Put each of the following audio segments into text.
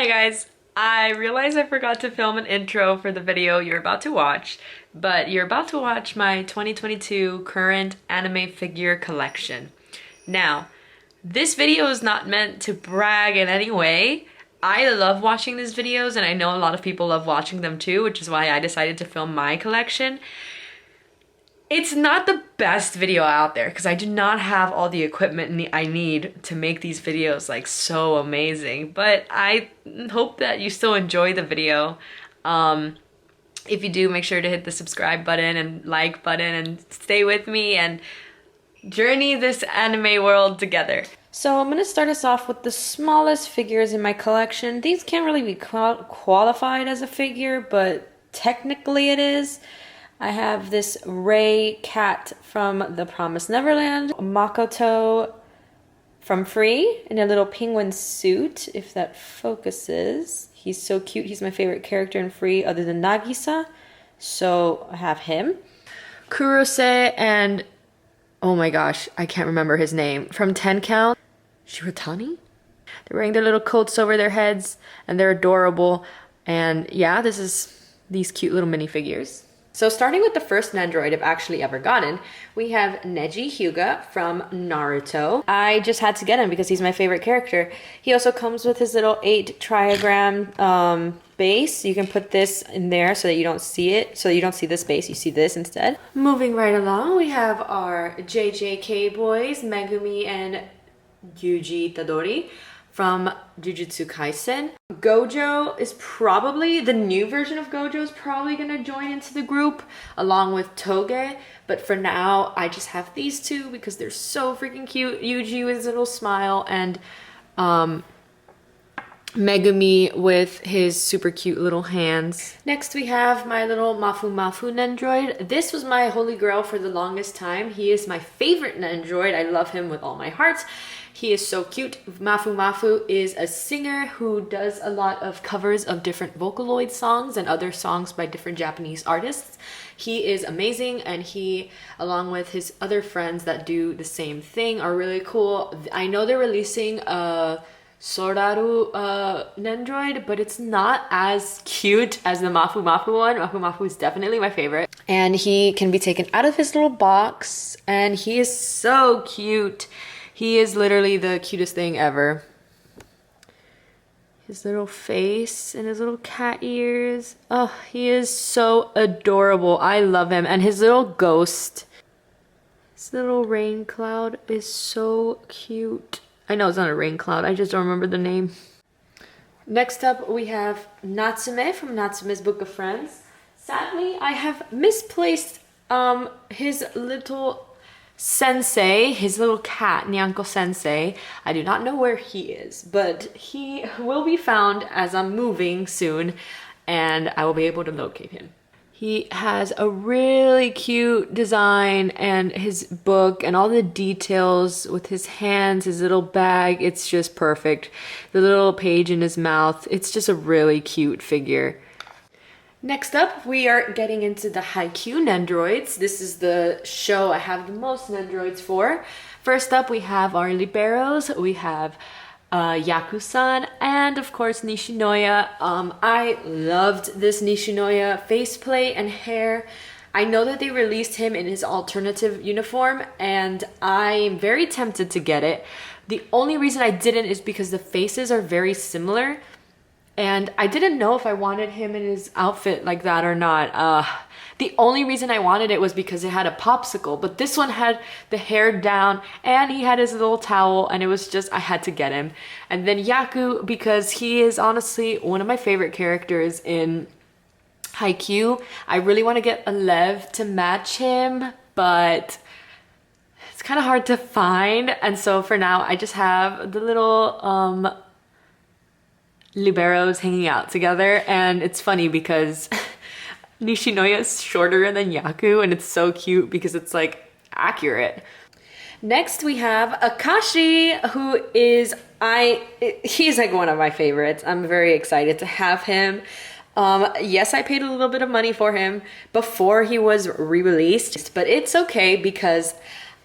Hi guys! I realized I forgot to film an intro for the video you're about to watch, but you're about to watch my 2022 current anime figure collection. Now, this video is not meant to brag in any way. I love watching these videos and I know a lot of people love watching them too, which is why I decided to film my collection. It's not the best video out there because I do not have all the equipment I need to make these videos like so amazing, but I hope that you still enjoy the video. If you do, make sure to hit the subscribe button and like button and stay with me and journey this anime world together. So I'm gonna start us off with the smallest figures in my collection. These can't really be qualified as a figure, but technically it is. I have this Ray cat from The Promised Neverland, Makoto from Free in a little penguin suit, if that focuses. He's so cute. He's my favorite character in Free other than Nagisa, so I have him. Kurose and, oh my gosh, I can't remember his name, from 10 Count, Shiratani? They're wearing their little coats over their heads and they're adorable. And yeah, this is these cute little minifigures. So starting with the first Nendroid I've actually ever gotten, we have Neji Hyuga from Naruto. I just had to get him because he's my favorite character. He also comes with his little 8 trigram base. You can put this in there so that you don't see it. So you don't see this base, you see this instead. Moving right along, we have our JJK boys, Megumi and Yuji Tadori from Jujutsu Kaisen. Gojo is probably, the new version of Gojo is probably gonna join into the group along with Toge, but for now I just have these two because they're so freaking cute. Yuji with his little smile and Megumi with his super cute little hands. Next we have my little Mafu Nendroid. This was my holy grail for the longest time. He is my favorite Nendroid. I love him with all my heart. He is so cute. Mafu is a singer who does a lot of covers of different Vocaloid songs and other songs by different Japanese artists. He is amazing, and he, along with his other friends that do the same thing, are really cool. I know they're releasing a Soraru Nendroid, but it's not as cute as the Mafu one. Mafu is definitely my favorite. And he can be taken out of his little box, and he is so cute. He is literally the cutest thing ever. His little face and his little cat ears. Oh, he is so adorable. I love him. And his little ghost. His little rain cloud is so cute. I know it's not a rain cloud. I just don't remember the name. Next up, we have Natsume from Natsume's Book of Friends. Sadly, I have misplaced his little sensei, his little cat, Nyanko Sensei. I do not know where he is, but he will be found as I'm moving soon, and I will be able to locate him. He has a really cute design, and his book and all the details with his hands, his little bag, it's just perfect. The little page in his mouth, it's just a really cute figure. Next up, we are getting into the Haikyuu Nendroids. This is the show I have the most Nendroids for. First up, we have our Liberos. We have Yaku-san, and of course Nishinoya. I loved this Nishinoya faceplate and hair. I know that they released him in his alternative uniform, and I'm very tempted to get it. The only reason I didn't is because the faces are very similar. And I didn't know if I wanted him in his outfit like that or not. The only reason I wanted it was because it had a popsicle, but this one had the hair down and he had his little towel, and it was just, I had to get him. And then Yaku, because he is honestly one of my favorite characters in Haikyuu. I really want to get a Lev to match him, but it's kind of hard to find. And so for now, I just have the little Liberos hanging out together, and it's funny because Nishinoya is shorter than Yaku, and it's so cute because it's like accurate. Next we have Akashi, who is, he's like one of my favorites. I'm very excited to have him. Yes, I paid a little bit of money for him before he was re-released, but it's okay because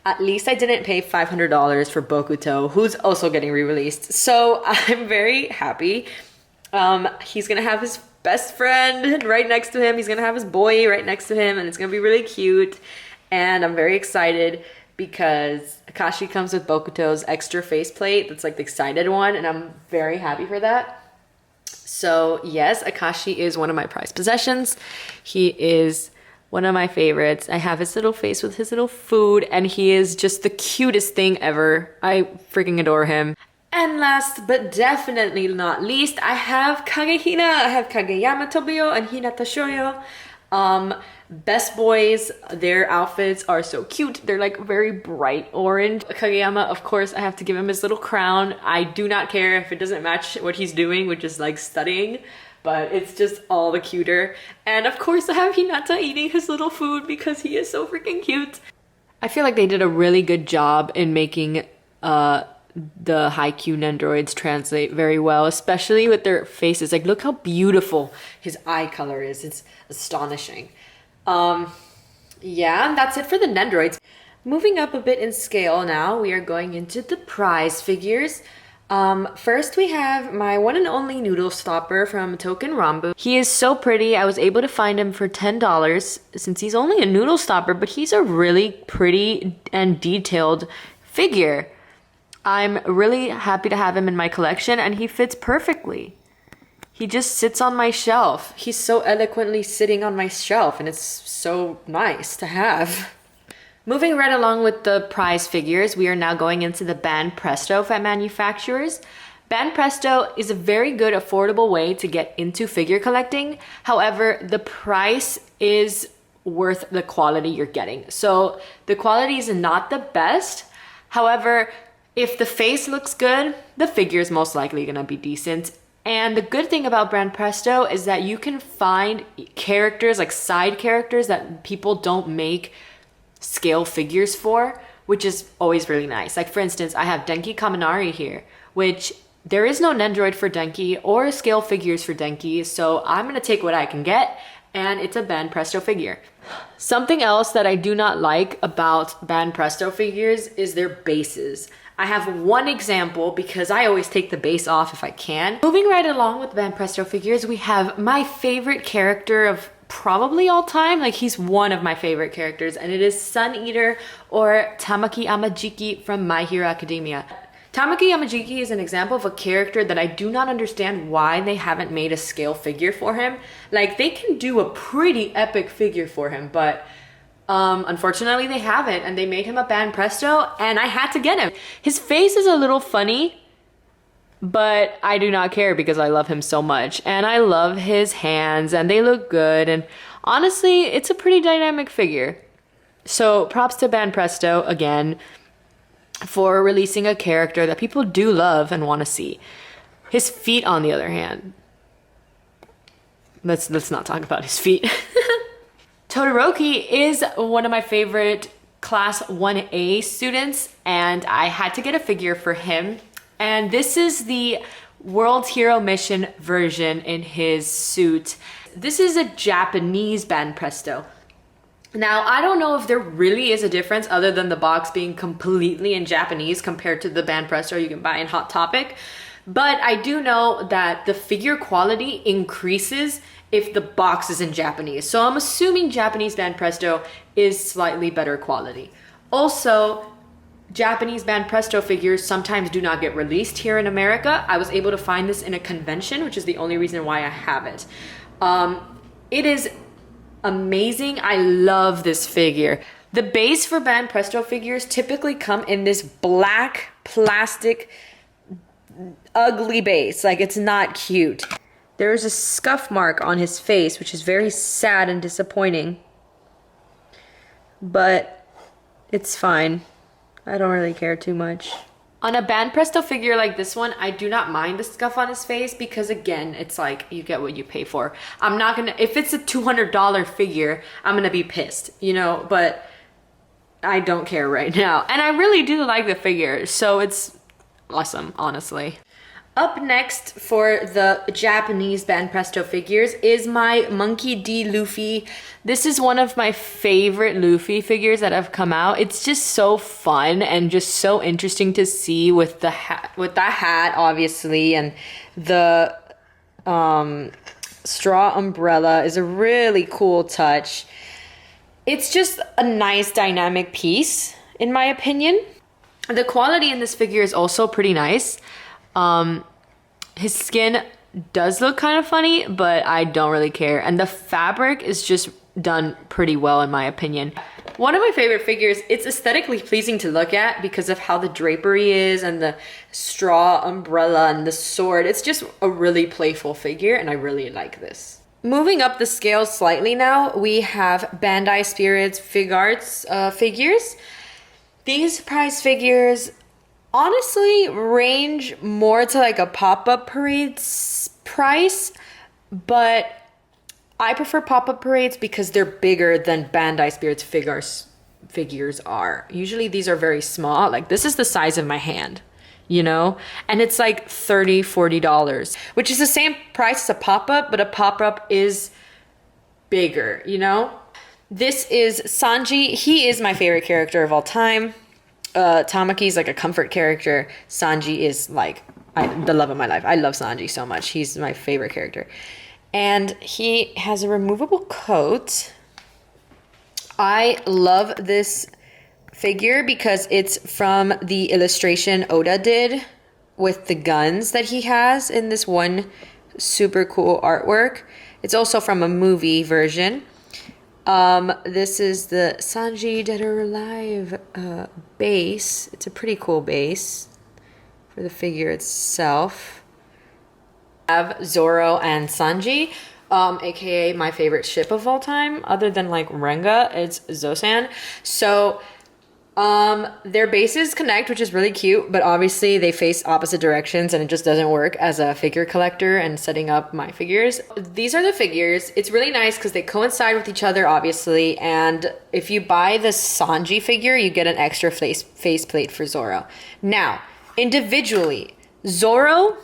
at least I didn't pay $500 for Bokuto, who's also getting re-released. So I'm very happy. He's gonna have his best friend right next to him. He's gonna have his boy right next to him, and it's gonna be really cute. And I'm very excited because Akashi comes with Bokuto's extra faceplate. That's like the excited one, and I'm very happy for that. So yes, Akashi is one of my prized possessions. He is one of my favorites. I have his little face with his little food, and he is just the cutest thing ever. I freaking adore him. And last but definitely not least, I have Kangahina. I have Kageyama Tobio and Hinata Shoyo. Best boys, their outfits are so cute. They're like very bright orange. Kageyama, of course, I have to give him his little crown. I do not care if it doesn't match what he's doing, which is like studying, but it's just all the cuter. And of course I have Hinata eating his little food because he is so freaking cute. I feel like they did a really good job in making the Haikyuu Nendroids translate very well, especially with their faces. Like, look how beautiful his eye color is. It's astonishing. Yeah, that's it for the Nendroids. Moving up a bit in scale now, we are going into the prize figures. First we have my one and only noodle stopper from Token Rambu. He is so pretty. I was able to find him for $10 since he's only a noodle stopper, but he's a really pretty and detailed figure. I'm really happy to have him in my collection, and he fits perfectly. He just sits on my shelf. He's so eloquently sitting on my shelf, and it's so nice to have. Moving right along with the prize figures, we are now going into the Banpresto manufacturers. Banpresto is a very good, affordable way to get into figure collecting. However, the price is worth the quality you're getting. So the quality is not the best. However, if the face looks good, the figure is most likely gonna be decent. And the good thing about Banpresto is that you can find characters, like side characters that people don't make scale figures for, which is always really nice. Like for instance, I have Denki Kaminari here, which there is no Nendroid for Denki or scale figures for Denki, so I'm gonna take what I can get, and it's a Banpresto figure. Something else that I do not like about Banpresto figures is their bases. I have one example because I always take the base off if I can. Moving right along with Banpresto figures, we have my favorite character of probably all time. Like, he's one of my favorite characters, and it is Sun Eater, or Tamaki Amajiki from My Hero Academia. Tamaki Amajiki is an example of a character that I do not understand why they haven't made a scale figure for him. Like, they can do a pretty epic figure for him, but unfortunately they haven't, and they made him a Banpresto, and I had to get him. His face is a little funny, but I do not care because I love him so much, and I love his hands, and they look good, and honestly, it's a pretty dynamic figure. So props to Banpresto again for releasing a character that people do love and want to see. His feet, on the other hand, let's not talk about his feet. Todoroki is one of my favorite class 1A students, and I had to get a figure for him. And this is the World Hero Mission version in his suit. This is a Japanese Banpresto. Now, I don't know if there really is a difference other than the box being completely in Japanese compared to the Banpresto you can buy in Hot Topic, but I do know that the figure quality increases if the box is in Japanese. So I'm assuming Japanese Banpresto is slightly better quality. Also, Japanese Banpresto figures sometimes do not get released here in America. I was able to find this in a convention, which is the only reason why I have it. It is amazing. I love this figure. The base for Banpresto figures typically come in this black plastic ugly base. Like, it's not cute. There is a scuff mark on his face, which is very sad and disappointing. But it's fine. I don't really care too much. On a Banpresto figure like this one, I do not mind the scuff on his face because, again, it's like you get what you pay for. I'm not gonna, if it's a $200 figure, I'm gonna be pissed, you know, but I don't care right now. And I really do like the figure, so it's awesome, honestly. Up next for the Japanese Banpresto figures is my Monkey D Luffy. This is one of my favorite Luffy figures that have come out. It's just so fun and just so interesting to see with the hat, obviously, and the straw umbrella is a really cool touch. It's just a nice dynamic piece, in my opinion. The quality in this figure is also pretty nice. His skin does look kind of funny, but I don't really care. And the fabric is just done pretty well, in my opinion. One of my favorite figures, it's aesthetically pleasing to look at because of how the drapery is and the straw umbrella and the sword. It's just a really playful figure, and I really like this. Moving up the scale slightly now, we have Bandai Spirits Figuarts figures. These prize figures honestly range more to like a pop-up parade's price, but I prefer pop-up parades because they're bigger than Bandai Spirits figures are. Usually these are very small. Like this is the size of my hand, you know? And it's like $30, $40, which is the same price as a pop-up, but a pop-up is bigger, you know? This is Sanji. He is my favorite character of all time. Tamaki is like a comfort character. Sanji is like the love of my life. I love Sanji so much. He's my favorite character. And he has a removable coat. I love this figure because it's from the illustration Oda did with the guns that he has in this one super cool artwork. It's also from a movie version. This is the Sanji Dead or Alive base. It's a pretty cool base for the figure itself. I have Zorro and Sanji, aka my favorite ship of all time, other than like Renga, it's Zosan. So their bases connect, which is really cute, but obviously they face opposite directions and it just doesn't work as a figure collector and setting up my figures. These are the figures. It's really nice because they coincide with each other, obviously, and if you buy the Sanji figure, you get an extra faceplate for Zorro. Now, individually, Zorro,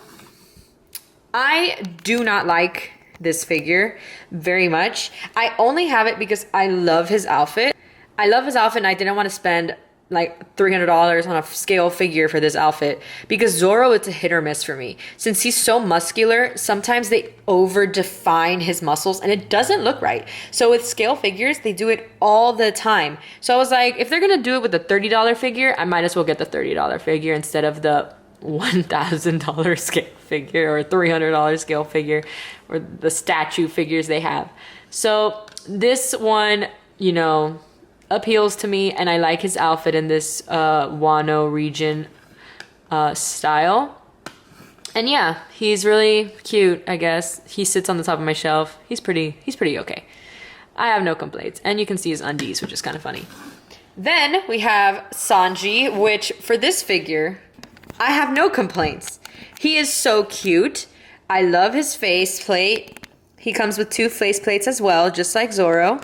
I do not like this figure very much. I only have it because I love his outfit. I love his outfit and I didn't want to spend like $300 on a scale figure for this outfit because Zorro, it's a hit or miss for me. Since he's so muscular, sometimes they over define his muscles and it doesn't look right. So with scale figures, they do it all the time. So I was like, if they're going to do it with a $30 figure, I might as well get the $30 figure instead of the $1,000 scale figure or $300 scale figure or the statue figures they have. So this one, you know, appeals to me, and I like his outfit in this Wano region style. And yeah, he's really cute, I guess. He sits on the top of my shelf. He's pretty okay. I have no complaints. And you can see his undies, which is kind of funny. Then we have Sanji, which for this figure, I have no complaints. He is so cute. I love his faceplate. He comes with 2 faceplates as well, just like Zorro.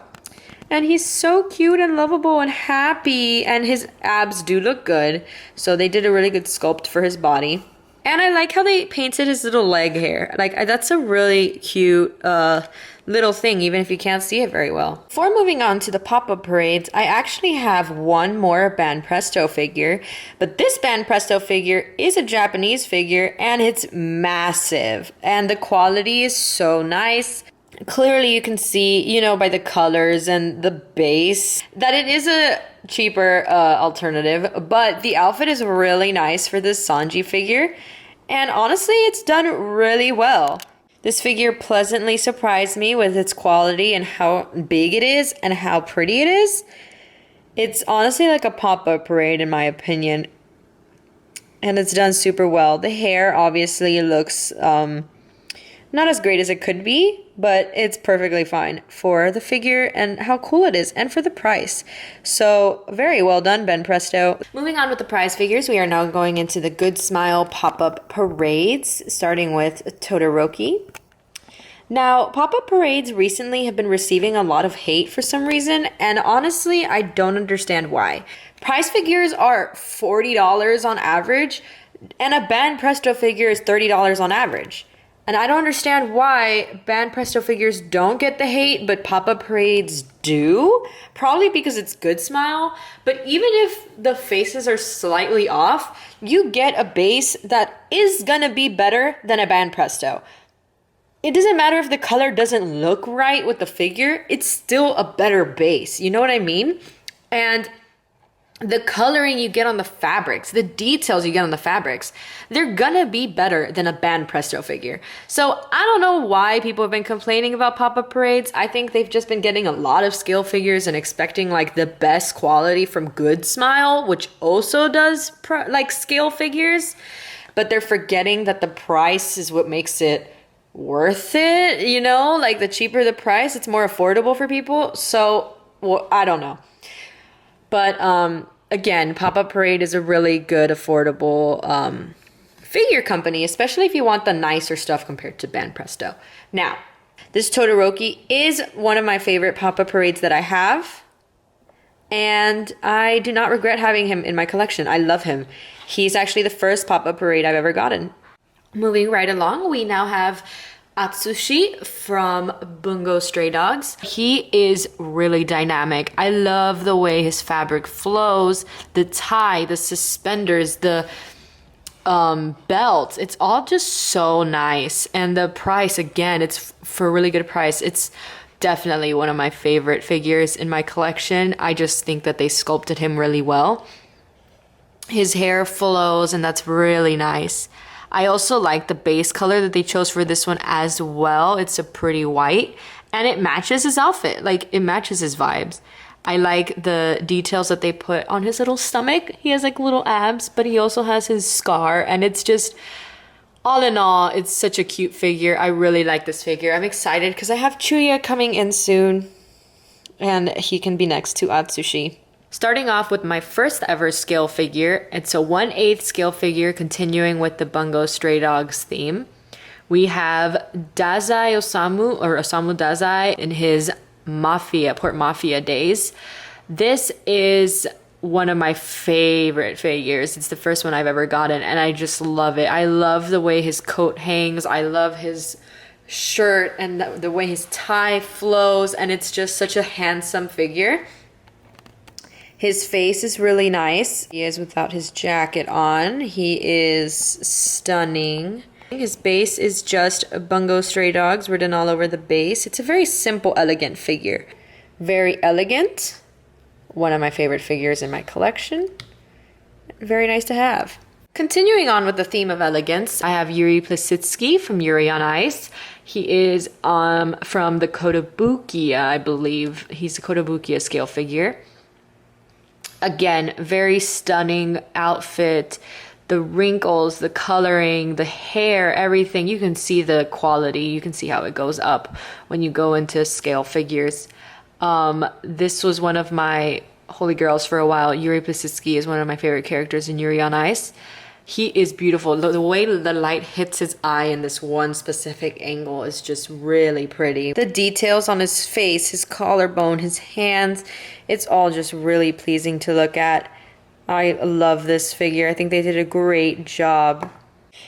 And he's so cute and lovable and happy. And his abs do look good. So they did a really good sculpt for his body. And I like how they painted his little leg hair. Like, that's a really cute little thing, even if you can't see it very well. Before moving on to the pop-up parades, I actually have one more Banpresto figure. But this Banpresto figure is a Japanese figure, and it's massive. And the quality is so nice. Clearly you can see, you know, by the colors and the base that it is a cheaper alternative, but the outfit is really nice for this Sanji figure, and honestly it's done really well. This figure pleasantly surprised me with its quality and how big it is and how pretty it is. It's honestly like a pop-up parade in my opinion, and it's done super well. The hair obviously looks not as great as it could be, but it's perfectly fine for the figure and how cool it is and for the price. So very well done, Banpresto. Moving on with the prize figures, we are now going into the Good Smile pop-up parades, starting with Todoroki. Now, pop-up parades recently have been receiving a lot of hate for some reason, and honestly, I don't understand why. Prize figures are $40 on average, and a Banpresto figure is $30 on average. And I don't understand why Banpresto figures don't get the hate, but pop-up parades do. Probably because it's Good Smile. But even if the faces are slightly off, you get a base that is gonna be better than a Banpresto. it doesn't matter if the color doesn't look right with the figure, it's still a better base. You know what I mean? And the coloring you get on the fabrics, the details you get on the fabrics, they're gonna be better than a band presto figure. So I don't know why people have been complaining about pop-up parades. I think they've just been getting a lot of scale figures and expecting like the best quality from Good Smile, which also does like scale figures, but they're forgetting that the price is what makes it worth it, you know? Like the cheaper the price, it's more affordable for people. So, well, I don't know. But again, Pop-Up Parade is a really good, affordable figure company, especially if you want the nicer stuff compared to Ban Presto. Now, this Todoroki is one of my favorite Pop-Up Parades that I have. And I do not regret having him in my collection. I love him. He's actually the first Pop-Up Parade I've ever gotten. Moving right along, we now have Atsushi from Bungo Stray Dogs. He is really dynamic. I love the way his fabric flows, the tie, the suspenders, the belt. It's all just so nice. And the price, again, it's for a really good price. It's definitely one of my favorite figures in my collection. I just think that they sculpted him really well. His hair flows, and that's really nice. I also like the base color that they chose for this one as well. It's a pretty white, and it matches his outfit. Like, it matches his vibes. I like the details that they put on his little stomach. He has like little abs, but he also has his scar, and it's just, all in all, it's such a cute figure. I really like this figure. I'm excited because I have Chuya coming in soon, and he can be next to Atsushi. Starting off with my first ever scale figure. It's a 1/8 scale figure continuing with the Bungo Stray Dogs theme. We have Dasa Osamu, or Osamu Dazai, in his Port Mafia days. This is one of my favorite figures. It's the first one I've ever gotten, and I just love it. I love the way his coat hangs. I love his shirt and the way his tie flows, and it's just such a handsome figure. His face is really nice. He is without his jacket on. He is stunning. His base is just Bungo Stray Dogs written all over the base. It's a very simple, elegant figure. Very elegant. One of my favorite figures in my collection. Very nice to have. Continuing on with the theme of elegance, I have Yuri Pasitskiy from Yuri on Ice. He is from the Korepukia, I believe. He's a Korepukia scale figure. Again, very stunning outfit. The wrinkles, the coloring, the hair, everything. You can see the quality. You can see how it goes up when you go into scale figures. This was one of my holy girls for a while. Yuri Pasitskiy is one of my favorite characters in Yuri on Ice. He is beautiful. The way the light hits his eye in this one specific angle is just really pretty. The details on his face, his collarbone, his hands, it's all just really pleasing to look at. I love this figure. I think they did a great job.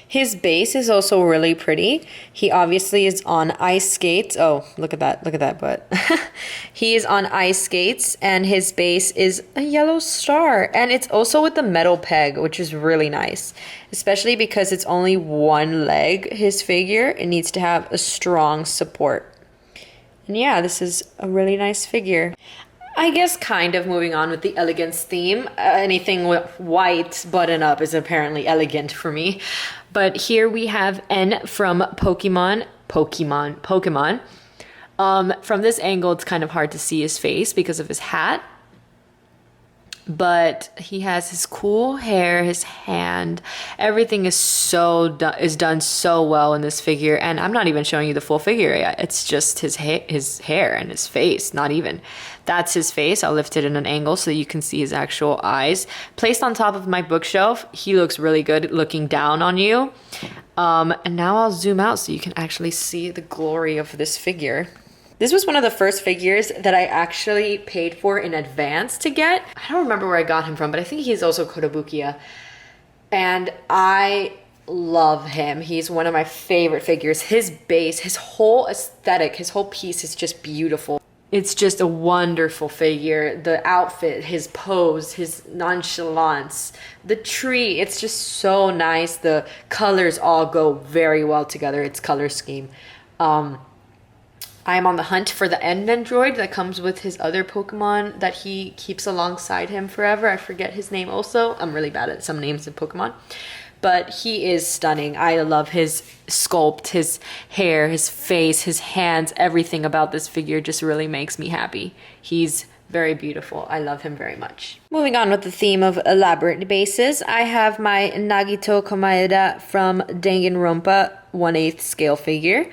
His base is also really pretty. He obviously is on ice skates. Oh, look at that butt. He is on ice skates, and his base is a yellow star. And it's also with the metal peg, which is really nice. Especially because it's only one leg, his figure. It needs to have a strong support. And yeah, this is a really nice figure. I guess kind of moving on with the elegance theme. Anything with white button up is apparently elegant for me. But here we have N from Pokemon. From this angle, it's kind of hard to see his face because of his hat. But he has his cool hair, his hand. Everything is done so well in this figure. And I'm not even showing you the full figure yet. It's just his hair and his face, not even. That's his face. I'll lift it in an angle so that you can see his actual eyes. Placed on top of my bookshelf, he looks really good looking down on you. And now I'll zoom out so you can actually see the glory of this figure. This was one of the first figures that I actually paid for in advance to get. I don't remember where I got him from, but I think he's also Korepukia. And I love him. He's one of my favorite figures. His base, his whole aesthetic, his whole piece is just beautiful. It's just a wonderful figure. The outfit, his pose, his nonchalance, the tree, it's just so nice. The colors all go very well together, its color scheme. I'm on the hunt for the end Nendroid that comes with his other Pokemon that he keeps alongside him forever. I forget his name also. I'm really bad at some names of Pokemon. But he is stunning. I love his sculpt, his hair, his face, his hands. Everything about this figure just really makes me happy. He's very beautiful. I love him very much. Moving on with the theme of elaborate bases, I have my Nagito Kamayada from Danganronpa 1/8 scale figure.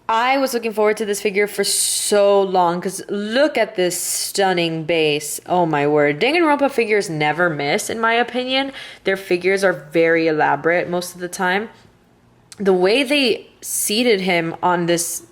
I was looking forward to this figure for so long because look at this stunning base. Oh my word. Danganronpa figures never miss, in my opinion. Their figures are very elaborate most of the time. The way they seated him on this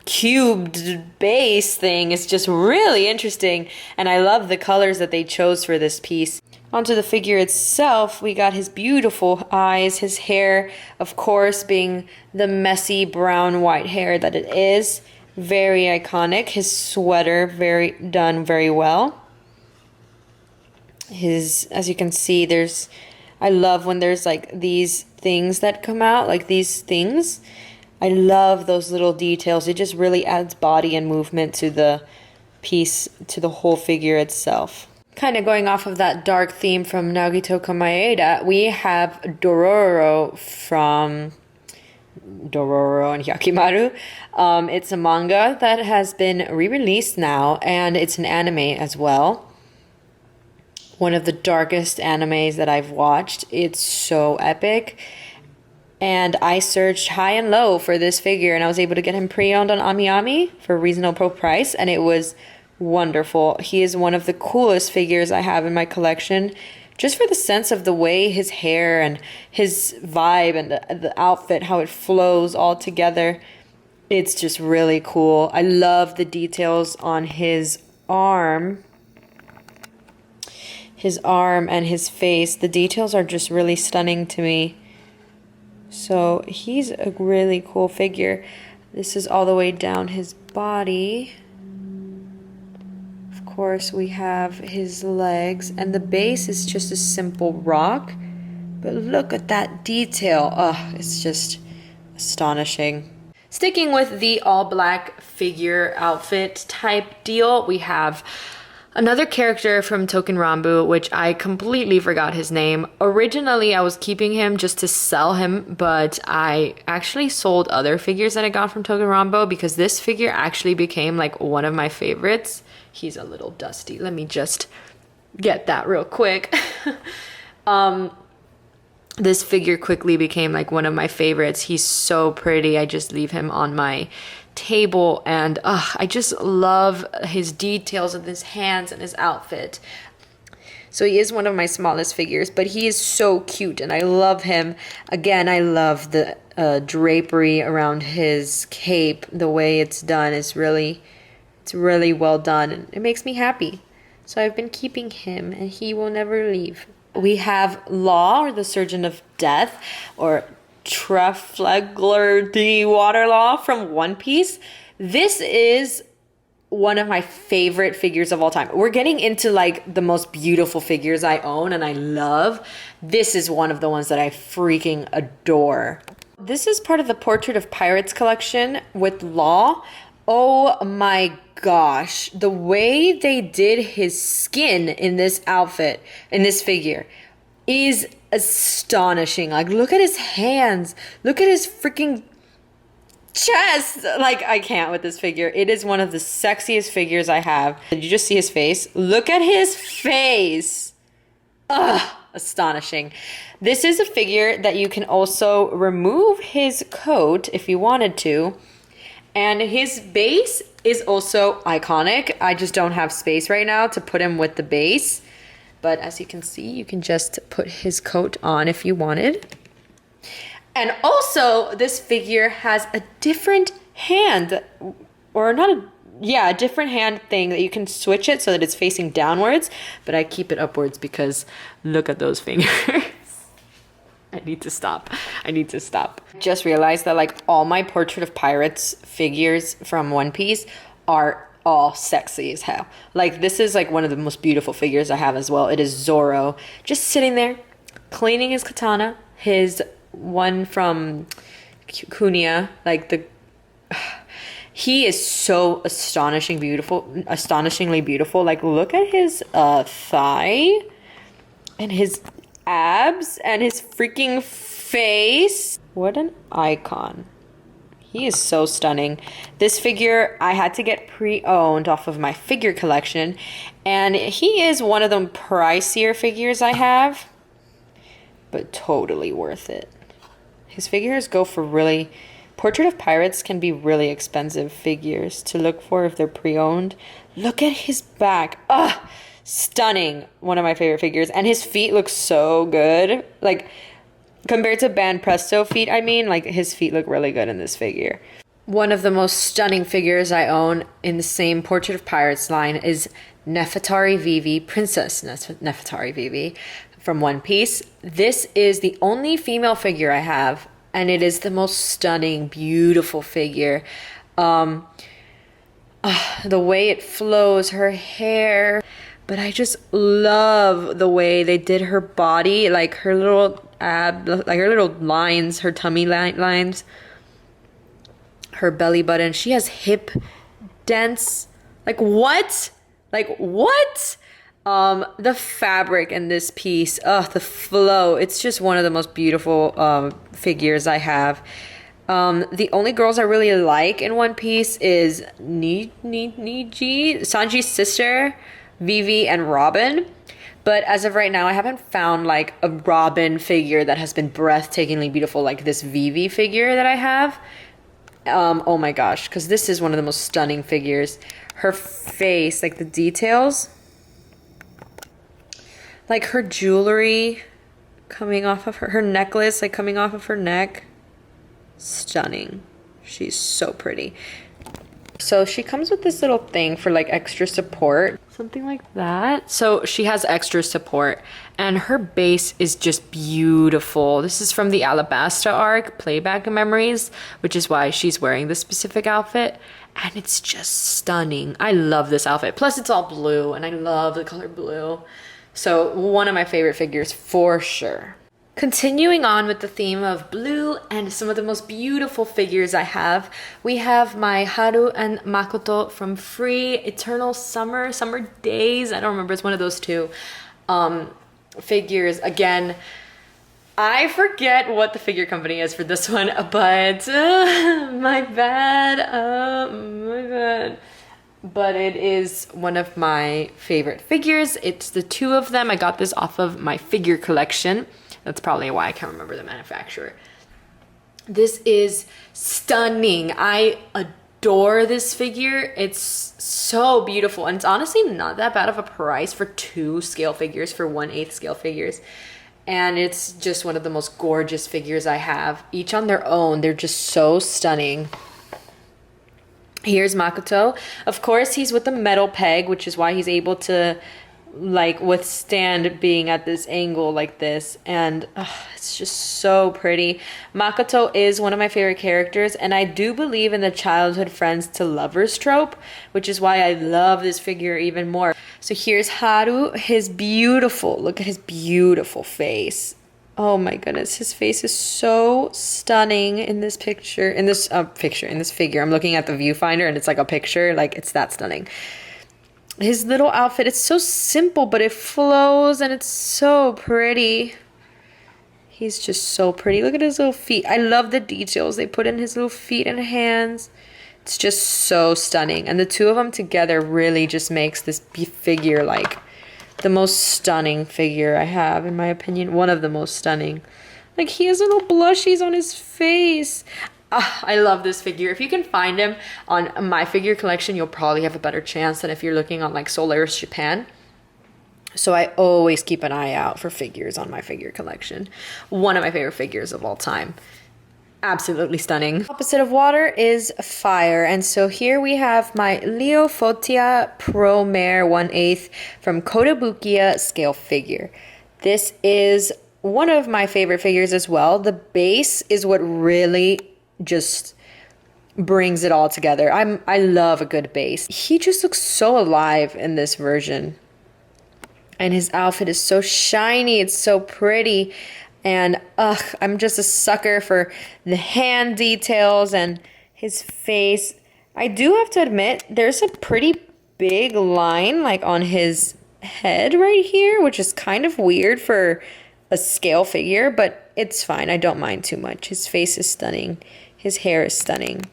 cubed base thing is just really interesting, and I love the colors that they chose for this piece. Onto the figure itself, we got his beautiful eyes, his hair, of course, being the messy brown white hair that it is. Very iconic. His sweater, done very well. As you can see, I love when there's like these things that come out, like these things. I love those little details. It just really adds body and movement to the piece, to the whole figure itself. Kind of going off of that dark theme from Nagito Kamayada, we have Doraro from Doraro and Hyakimaru. It's a manga that has been re-released now, and it's an anime as well. One of the darkest animes that I've watched. It's so epic. And I searched high and low for this figure, and I was able to get him pre-owned on AmiAmi for a reasonable price, and it was wonderful. He is one of the coolest figures I have in my collection, just for the sense of the way his hair and his vibe and the outfit, how it flows all together. It's just really cool. I love the details on his arm. His arm and his face. The details are just really stunning to me. So he's a really cool figure. This is all the way down his body. Of course, we have his legs, and the base is just a simple rock. But look at that detail. Oh, it's just astonishing. Sticking with the all-black figure outfit type deal, we have another character from Tokenranbu, which I completely forgot his name. Originally, I was keeping him just to sell him, but I actually sold other figures that I got from Tokenranbu because this figure actually became like one of my favorites. He's a little dusty. Let me just get that real quick. This figure quickly became like one of my favorites. He's so pretty. I just leave him on my table, and I just love his details of his hands and his outfit. So he is one of my smallest figures, but he is so cute, and I love him. Again, I love the drapery around his cape. The way it's done is really well done, and it makes me happy. So I've been keeping him, and he will never leave. We have Law, or the Surgeon of Death, or Trafalgar D. Waterlaw from One Piece. This is one of my favorite figures of all time. We're getting into like the most beautiful figures I own and I love. This is one of the ones that I freaking adore. This is part of the Portrait of Pirates collection with Law. Oh my gosh. The way they did his skin in this outfit, in this figure, is astonishing. Like, look at his hands. Look at his freaking chest. Like, I can't with this figure. It is one of the sexiest figures I have. Did you just see his face? Look at his face. Ugh, astonishing. This is a figure that you can also remove his coat if you wanted to. And his base is also iconic. I just don't have space right now to put him with the base. But as you can see, you can just put his coat on if you wanted. And also, this figure has a different hand, or not a different hand thing that you can switch it so that it's facing downwards. But I keep it upwards because look at those fingers. I need to stop. Just realized that like all my Portrait of Pirates figures from One Piece are all sexy as hell. Like, this is like one of the most beautiful figures I have as well. It is Zorro, just sitting there cleaning his katana, his one from Kunia, like the he is so astonishingly beautiful. Like, look at his thigh and his abs and his freaking face. What an icon. He is so stunning. This figure I had to get pre-owned off of my figure collection, and he is one of the pricier figures I have, but totally worth it. His figures go for really... Portrait of Pirates can be really expensive figures to look for if they're pre-owned. Look at his back. Ugh! Stunning. One of my favorite figures. And his feet look so good. Like, compared to Band Presto feet, I mean, like, his feet look really good in this figure. One of the most stunning figures I own in the same Portrait of Pirates line is Nefertari Vivi, Princess Nefertari Vivi from One Piece. This is the only female figure I have, and it is the most stunning, beautiful figure. The way it flows, her hair. But I just love the way they did her body, like her little like her little lines, her tummy lines, her belly button. She has hip dents. Like, what? Like, what? The fabric in this piece, the flow. It's just one of the most beautiful figures I have. The only girls I really like in One Piece is Neji, Sanji's sister, Vivi, and Robin. But as of right now, I haven't found like a Robin figure that has been breathtakingly beautiful like this Vivi figure that I have. Oh my gosh, because this is one of the most stunning figures. Her face, like the details, like her jewelry coming off of her necklace, like coming off of her neck. Stunning. She's so pretty. So she comes with this little thing for like extra support, something like that. So she has extra support, and her base is just beautiful. This is from the Alabasta arc, Playback Memories, which is why she's wearing this specific outfit, and it's just stunning. I love this outfit. Plus it's all blue, and I love the color blue. So one of my favorite figures for sure. Continuing on with the theme of blue and some of the most beautiful figures I have, we have my Haru and Makoto from Free Eternal Summer Days. I don't remember, it's one of those two figures. Again, I forget what the figure company is for this one, but my bad. But it is one of my favorite figures. It's the two of them. I got this off of my figure collection. That's probably why I can't remember the manufacturer. This is stunning. I adore this figure. It's so beautiful. And it's honestly not that bad of a price for 2 scale figures, for 1/8 scale figures. And it's just one of the most gorgeous figures I have. Each on their own, they're just so stunning. Here's Makoto. Of course, he's with the metal peg, which is why he's able to like withstand being at this angle like this, and it's just so pretty. Makoto is one of my favorite characters, and I do believe in the childhood friends to lovers trope, which is why I love this figure even more. So here's Haru. Look at his beautiful face. Oh my goodness, his face is so stunning in this picture, in this figure. I'm looking at the viewfinder and it's like a picture, like it's that stunning. His little outfit, it's so simple, but it flows and it's so pretty. He's just so pretty. Look at his little feet. I love the details they put in his little feet and hands. It's just so stunning. And the two of them together really just makes this figure like the most stunning figure I have, in my opinion. One of the most stunning. Like, he has little blushies on his face. I love this figure. If you can find him on my figure collection, you'll probably have a better chance than if you're looking on like Solaris Japan. So I always keep an eye out for figures on my figure collection. One of my favorite figures of all time. Absolutely stunning. Opposite of water is fire. And so here we have my Leo Fotia Pro Mare 1/8 from Korepukia scale figure. This is one of my favorite figures as well. The base is what really just brings it all together. I love a good base. He just looks so alive in this version. And his outfit is so shiny. It's so pretty. And I'm just a sucker for the hand details and his face. I do have to admit, there's a pretty big line like on his head right here, which is kind of weird for a scale figure, but it's fine. I don't mind too much. His face is stunning. His hair is stunning.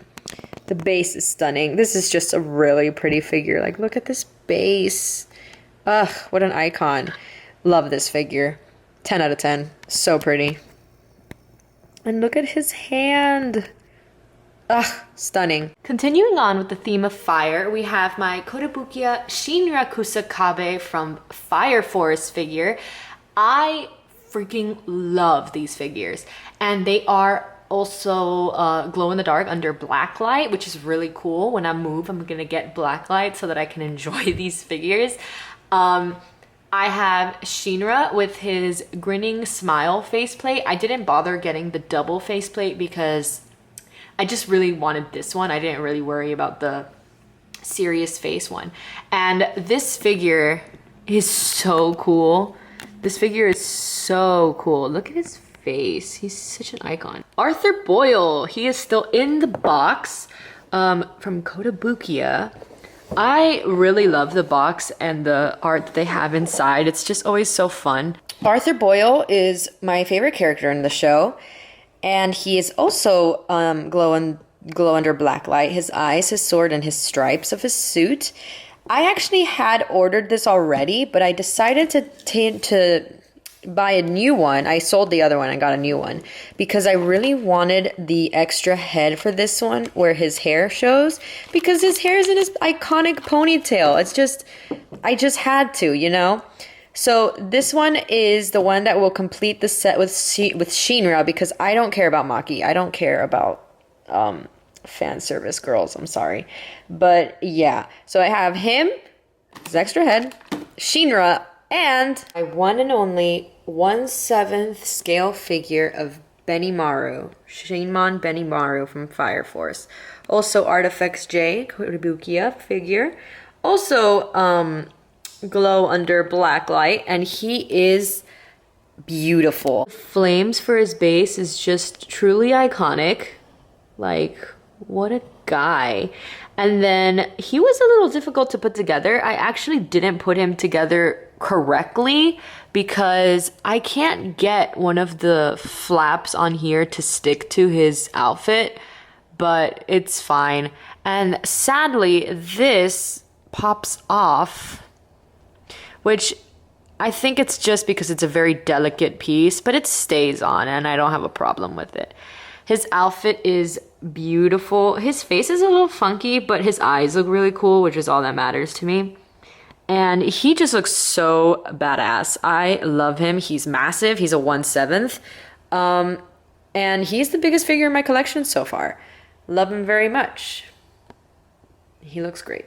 The base is stunning. This is just a really pretty figure. Like, look at this base. Ugh, what an icon. Love this figure. 10 out of 10. So pretty. And look at his hand. Ugh, stunning. Continuing on with the theme of fire, we have my Korepukia Shinra Kusakabe from Fire Force figure. I freaking love these figures. And they are also glow in the dark under black light, which is really cool. When I move, I'm gonna get black light so that I can enjoy these figures. I have Shinra with his grinning smile faceplate. I didn't bother getting the double faceplate because I just really wanted this one. I didn't really worry about the serious face one. And this figure is so cool. This figure is so cool. Look at his face. He's such an icon. Arthur Boyle. He is still in the box from Korepukia. I really love the box and the art that they have inside. It's just always so fun. Arthur Boyle is my favorite character in the show. And he is also glow under black light. His eyes, his sword, and his stripes of his suit. I actually had ordered this already, but I decided to buy a new one. I sold the other one and got a new one because I really wanted the extra head for this one where his hair shows, because his hair is in his iconic ponytail. It's just, I just had to, you know? So this one is the one that will complete the set with Shinra, because I don't care about Maki. I don't care about fan service girls. I'm sorry. But yeah. So I have him, his extra head, Shinra, and my one and only 1/7 scale figure of Benimaru. Shinmon Benimaru from Fire Force. Also Artifacts J, Korepukia figure. Also, glow under black light, and he is beautiful. Flames for his base is just truly iconic. Like, what a guy. And then he was a little difficult to put together. I actually didn't put him together correctly because I can't get one of the flaps on here to stick to his outfit, but it's fine. And sadly, this pops off, which I think it's just because it's a very delicate piece, but it stays on and I don't have a problem with it. His outfit is beautiful. His face is a little funky, but his eyes look really cool, which is all that matters to me. And he just looks so badass. I love him. He's massive. He's a 1/7. And he's the biggest figure in my collection so far. Love him very much. He looks great.